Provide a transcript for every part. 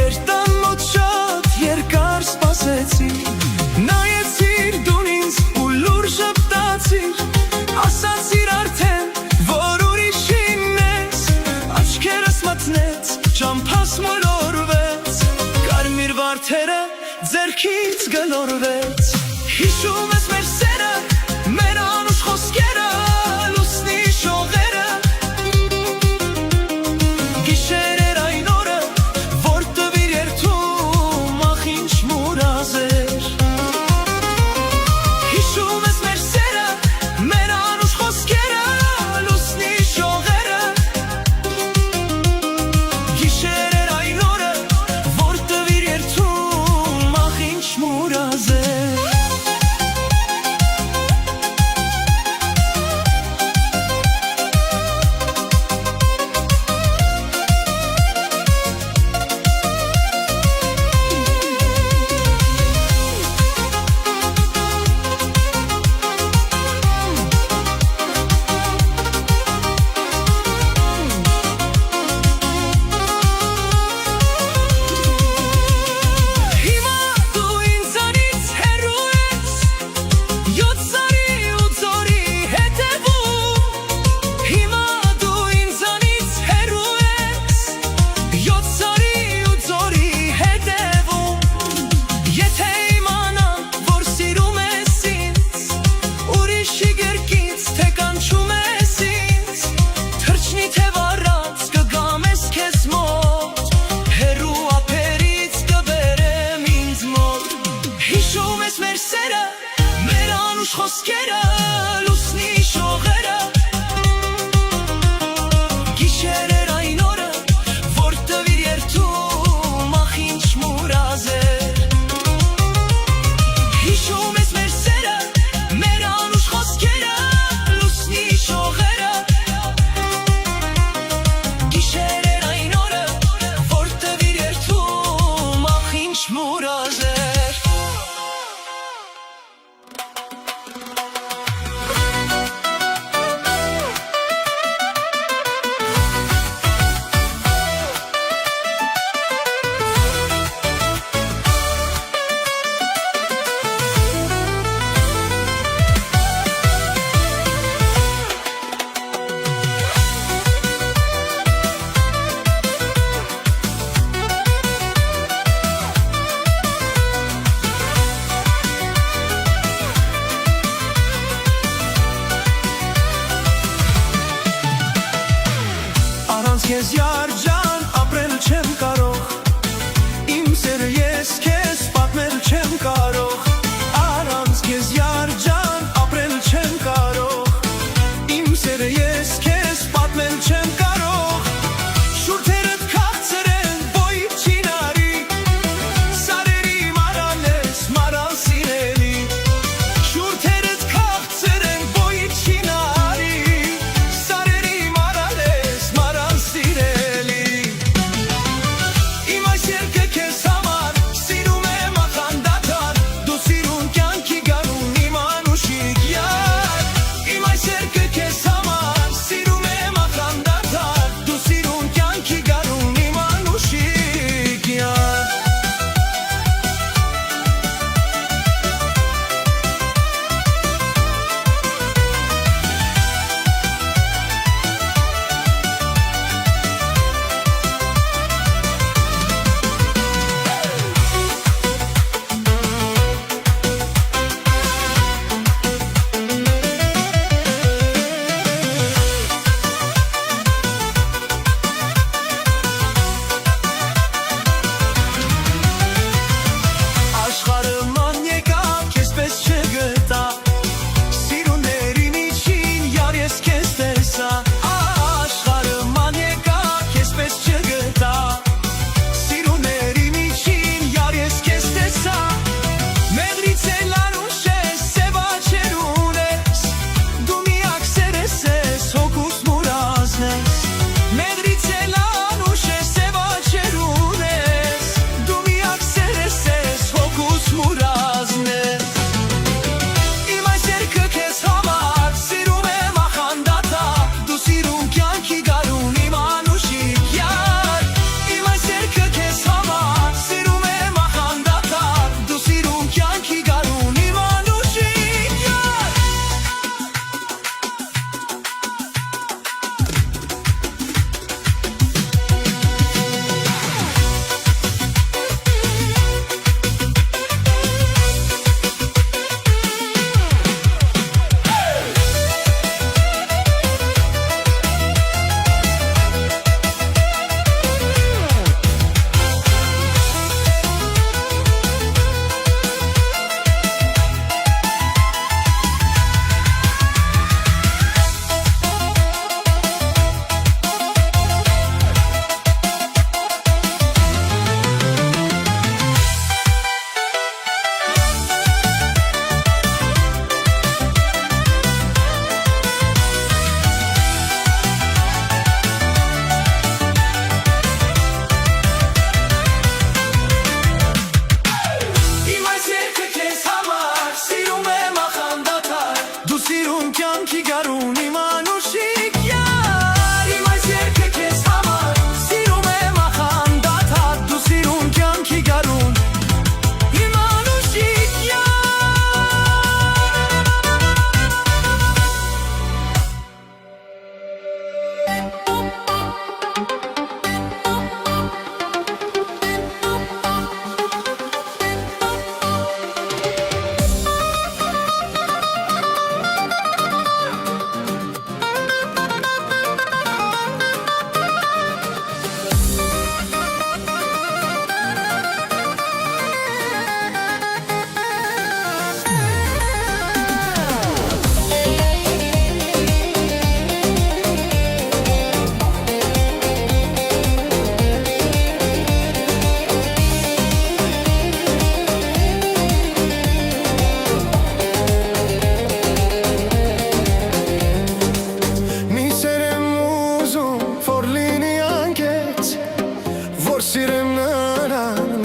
Ձեր տան մոտ շատ երկար սպասեցի, նայեցիր դուն ինձ ու լուր ժպտացիր, ասացիր արդեն, որ ուրիշին ես, աչքերս մթնեց, ճամփաս մոլորվեց, կարմիր վարդերը ձեռքից գլորվեց, հիշում ես մեր սերը, մեր անուշ խոսքերը, լուսնի շողերը, գիշեր էր այն օրը, որ տվիր երթում, ախ ինչ մուրազ էր, հիշում ես մեր սերը, մեր անուշ խոսքերը, լուսնի շողերը, գիշեր էր այն օրը, որ տվիր երթում, ախ ինչ մուրազ էր. Հիշում ես մեր սերը, մեր անուշ խոսքերը, լուսնի շողերը, գիշեր էր այն օրը, որ տվիր երթում, ախ ինչ մուրազ էր. Հիշում ես մեր սերը, մեր անուշ խոսքերը, լուսնի շողերը, գիշեր էր այն օրը, որ տվիր երթում, ախ ինչ մուրազ էր. Քեզ յարջան ապրել չեմ կարող, իմ սերը ես քեզ պատմել չեմ կարող, առանց քեզ յարջան ապրել չեմ կարող, իմ սերը ես քեզ պատմել չեմ կարող, շուրթերդ քաղցր են բոյի չինարի, սարերի մարան ես մարան սիրելի, շուրթերդ քաղցր են բոյի չինարի, սարերի մարան ես մարան սիրելի.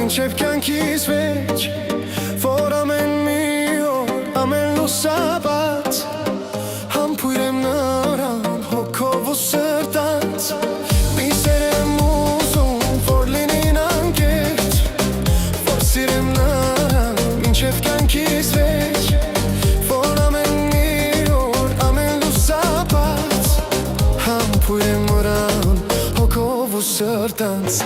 մինչև կյանքիս վեճ, որ ամեն մի օր, ամեն լուսաբաց համբույր եմ նրան հոգով ու սրտանց մի սեր եմ ուզում, որ լինին անկեղծ, որ սիրեմ նրան մինչև կյանքիս վեճ, որ ամեն մի օր, ամեն լուսաբաց համբույր եմ նրան հոգով ու սրտանց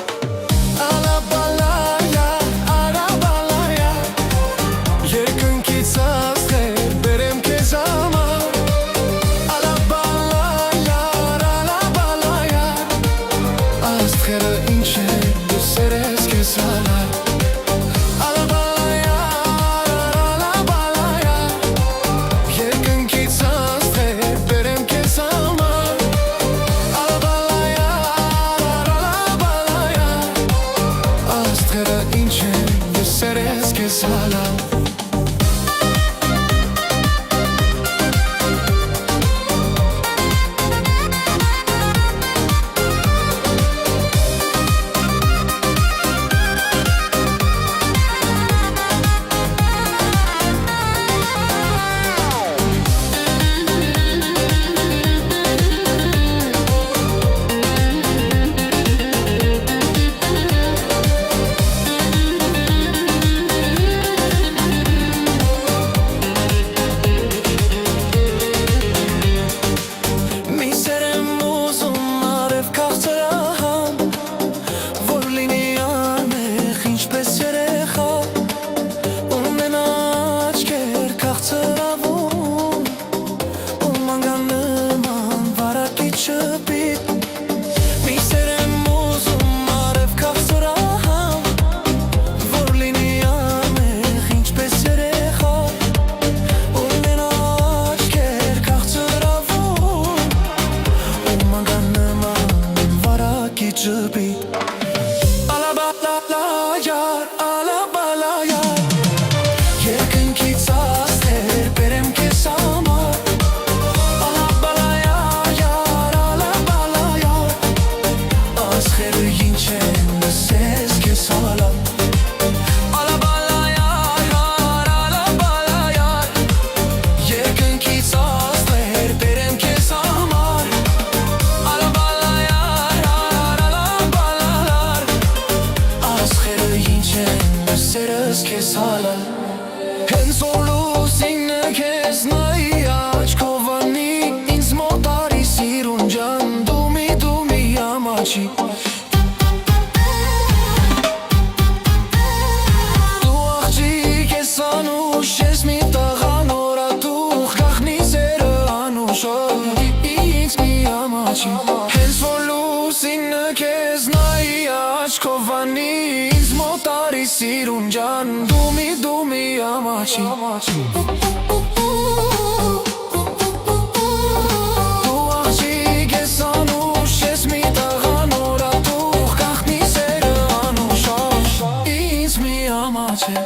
Հենց որ լուսինը քեզ նայի աչքով անի ինձ մոտ արի սիրուն ջան դու մի ամաչի Դու աղջիկ ես անուշ ես մի տաղանորա դու գախնի սերը անուշով ինձ մի ամաչի Հենց որ լուսինը քեզ նայի աչքով անի ինձ մոտ արի սիրուն ջան դու մի ամաչի Դու աղջիկ ես անուշ ես մի տաղանորա դու գախնի սերը անուշով ինձ մի ամաչի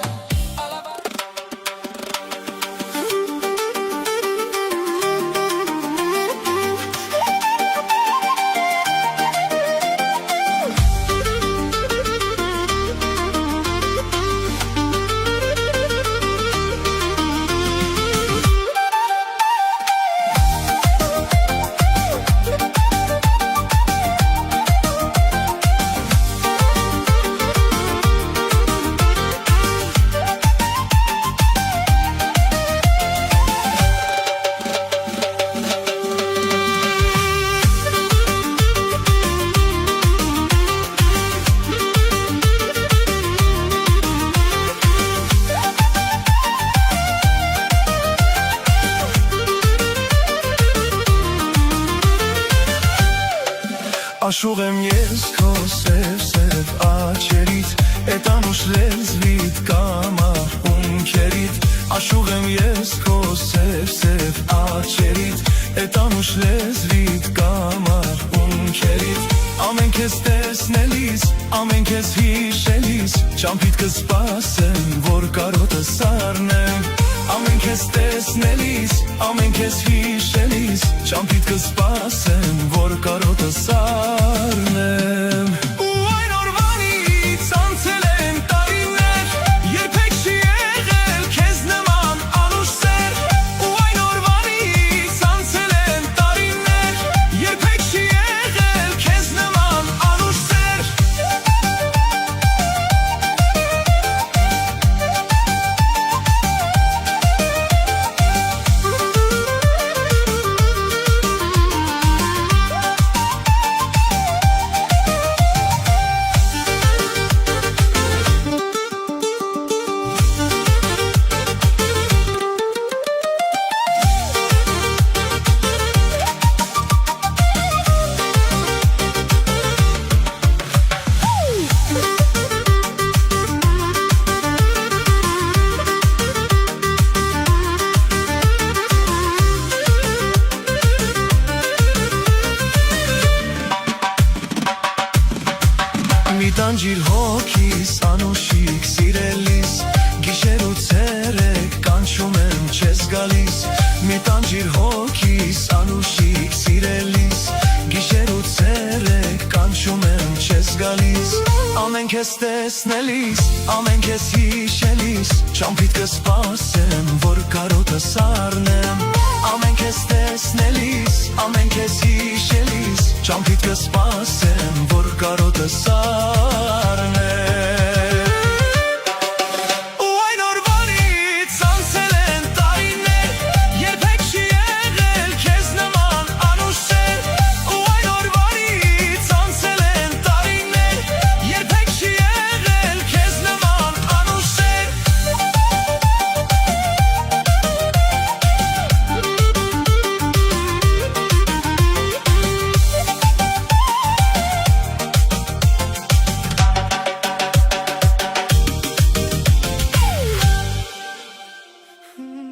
Աշուղ եմ ես քո սև աչերից Էտ անուշ լեզվիդ կամար ունքերիդ Աշուղ եմ ես քո սև աչերից Էտ անուշ լեզվիդ կամար ունքերիդ Ամեն քեզ տեսնելիս, ամեն քեզ հիշելիս Ճամփիդ կսպասեմ, որ կարոտս առնեմ Ամեն քեզ տեսնելիս, ամեն քեզ հիշելիս Ճամփիդ կսպասեմ, որ կարոտս առնեմ Ու այն օրվանից անցել են տարի Ամեն քեզ տեսնելիս, ամեն քեզ հիշելիս Ճամփիդ կսպասեմ, որ կարոտս առնեմ Ամեն քեզ տեսնելիս, ամեն քեզ հիշելիս Ճամփիդ կսպասեմ, որ կարոտս առնեմ